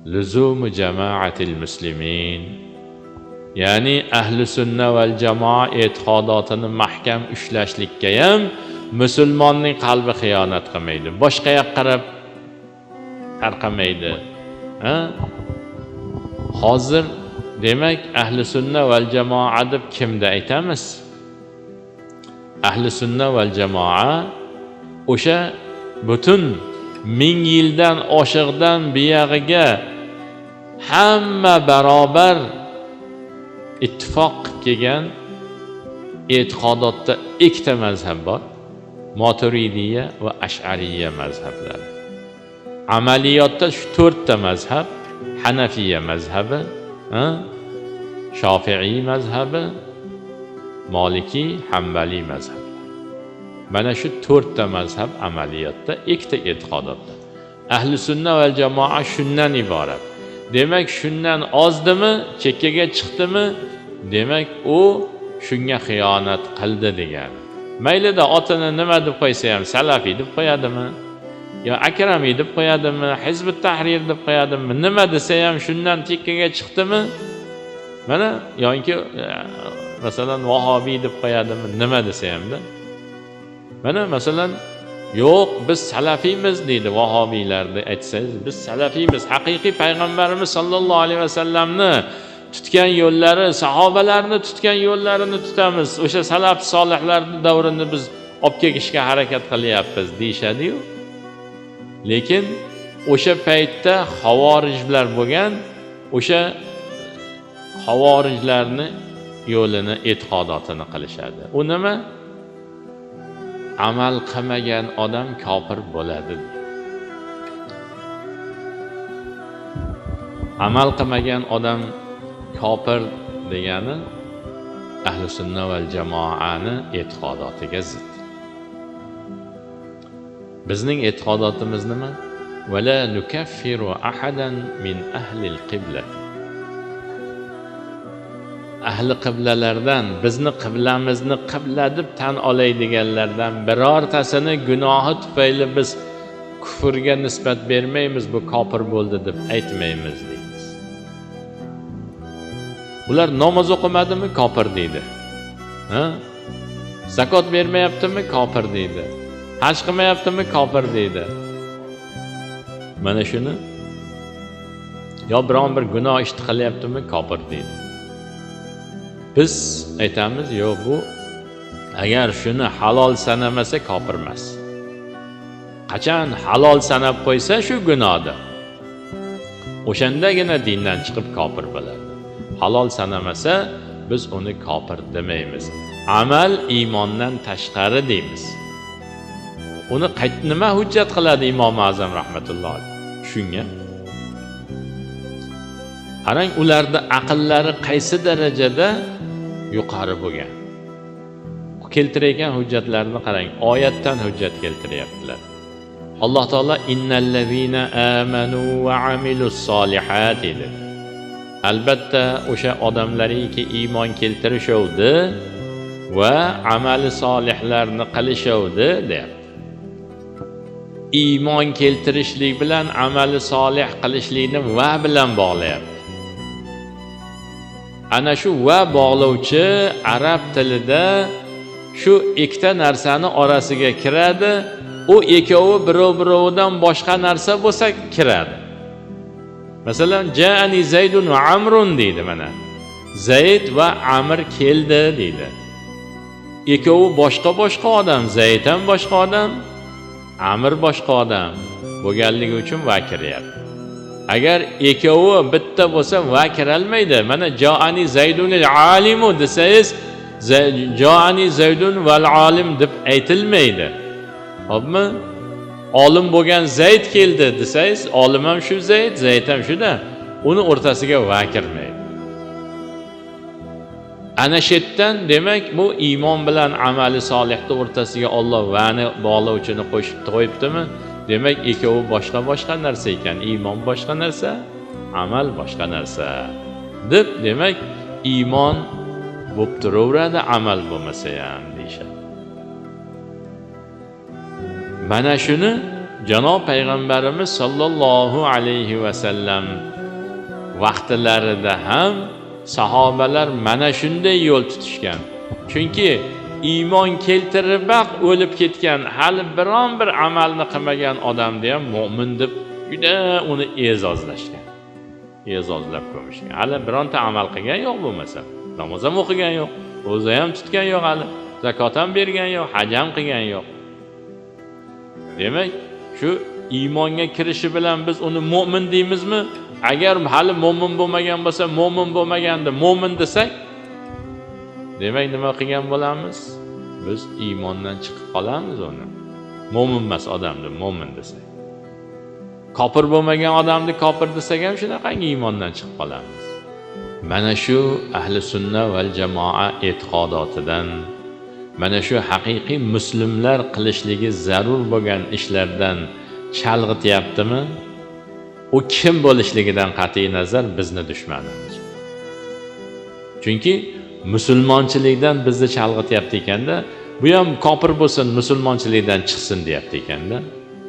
luzumu jamaatil muslimin, ya'ni ahli sunna val jamoa e'tiqodotini mahkam ushlashlikka ham musulmonning qalbi xiyonat qilmaydi, boshqa yoqqa qarab tarqamaydi. Hozir demak ahli sunna val jamoa deb kimda aytamiz? Ahli sunna val jamoa o'sha butun 1000 yildan oshiqdan buyog'iga hamma barobar ittifoq qilib kelgan e'tiqodotda ikkita mazhab bor: Maturidiya va Ash'ariyya mazhablari. Amaliyotda shu 4 ta mazhab: Hanafiya mazhabi, Shofiiy mazhabi, Maliki, Hanbali mazhabi. Mana shu 4 ta mazhab amaliyotda, ikkita e'tiqodotda. Ahli sunna val jamoa shundan iborat. Demak, shundan ozdimi, chekkaga chiqdimi, demak u shunga xiyonat qildi degani. Maylida otini nima deb qo'ysa ham salafiy deb qo'yadimi, yo akramiy deb qo'yadimi, Hizbut Tahrir deb qo'yadimi, nima desa ham shundan chekkaga chiqdimi? Mana yoki masalan vahobiy deb qo'yadimi, nima desa hamda. Mana masalan yo'q, biz salafiymiz deydi vahobiylarni aytsangiz, biz salafiymiz, haqiqiy payg'ambarimiz sollallohu alayhi vasallamni tutgan yo'llari, sahobalarni tutgan yo'llarini tutamiz, o'sha salaf solihlarning davrini biz olib kelishga harakat qilyapmiz deyshadi-yu. Lekin o'sha paytda xavorijlar bo'lgan, o'sha xavorijlarni yo'lini, e'tiqodotini qilishadi. U nima? Amal qilmagan odam kofir bo'ladi. Amal qilmagan odam kofir degani ahli sunna val jamoani e'tiqodotiga zid. Bizning e'tiqodotimiz nima? Wala nukaffiru ahadan min ahli al-qibla. Ahli qiblalardan, bizni qiblamizni qibla deb tan oladiganlardan birortasini gunohi tufayli biz kufrga nisbat bermaymiz, bu kofir bo'ldi deb aytmaymiz deymiz. Ular namoz o'qimadimi, kofir deydi. Zakot bermayaptimi, kofir deydi. Haj qilmayaptimi, kofir deydi. Mana shuni yo biron bir gunoh ish qilyaptimi, kofir deydi. Biz aytamiz, yo'q, bu agar shuni halol sanamasa kofir emas. Qachon halol sanab qo'ysa shu gunohda, o'shandagina dindan chiqib kofir bo'ladi. Halol sanamasa biz uni kofir demaymiz. Amal iymondan tashqari deymiz. Uni nima hujjat qiladi Imom Azam rahmatulloh shunga? Qarang, ularda aqllari qaysi darajada yuqori bo'lgan. Keltirgan hujjatlarni qarang, oyatdan hujjat keltiryaptilar. Alloh taolo innallazina amanu va amilus solihati dedi. Albatta o'sha odamlariki iymon keltirishuvdi va amali solihlarni qilishuvdi deyapti. Iymon keltirishlik bilan amali solih qilishlikni va bilan bog'layapti. Ana shu va bog'lovchi arab tilida shu ikkita narsani orasiga kiradi. U ikkovi birov-birovidan boshqa narsa bo'lsa kiradi. Masalan, ja'ani Zaydun va Amrun deydi mana. Zayd va Amr keldi deydi. Ikkovi boshqa-boshqa odam, Zayd ham boshqa odam, Amr boshqa odam bo'lganligi uchun va kiryapti. Agar ikkovi bitta bo'lsa va kirolmaydi. Mana ja'ani Zaydunil alimu desangiz, ja'ani Zaydun val alim deb aytilmaydi. Xo'pmi? Olim bo'lgan Zayd keldi desangiz, olim ham shu Zayd, Zayd ham shuda. Uni o'rtasiga va kirmaydi. Ana shetdan demak bu iymon bilan amali solihning o'rtasiga Alloh va'ni bog'lovchini qo'shib qo'yibdimi? Demak ikkovi boshqa-boshqa narsa ekan. Iymon boshqa narsa, amal boshqa narsa. Deb demak iymon bo'lib turaveradi, amal bo'lmasa ham deyshadi. Mana shuni Janob payg'ambarimiz sollallohu alayhi vasallam vaqtlarida ham sahobalar mana shunday yo'l tutishgan. Chunki iymon keltiribaq o'lib ketgan, hali biron bir amalni qilmagan odamni ham mu'min deb juda uni e'zozlashgan. E'zozlab qo'yishgan. Hali bironta amal qilgan yo'q bo'lmasa, namoz ham o'qigan yo'q, ro'za ham tutgan yo'q, hali zakot ham bergan yo'q, haj ham qilgan yo'q. Demak, shu iymonga kirishi bilan biz uni mu'min deymizmi? Agar hali mu'min bo'lmagan bo'lsa, mu'min bo'lmaganda mu'min desak, demak nima qilgan bo'lamiz? Biz iymondan chiqib qolamiz uni. Mu'min emas odamni mu'min desak. Kofir bo'lmagan odamni kofir desak ham shunaqangi iymondan chiqib qolamiz. Mana shu ahli sunna val jamoa e'tiqodotidan, mana shu haqiqiy muslimlar qilishligi zarur bo'lgan ishlardan chalg'ityaptimi? U kim bo'lishligidan qat'iy nazar bizni dushmanimiz. Chunki musulmonchilikdan bizni chalg'ityapti ekanda, bu ham kofir bo'lsin, musulmonchilikdan chiqsin deyapti ekanda.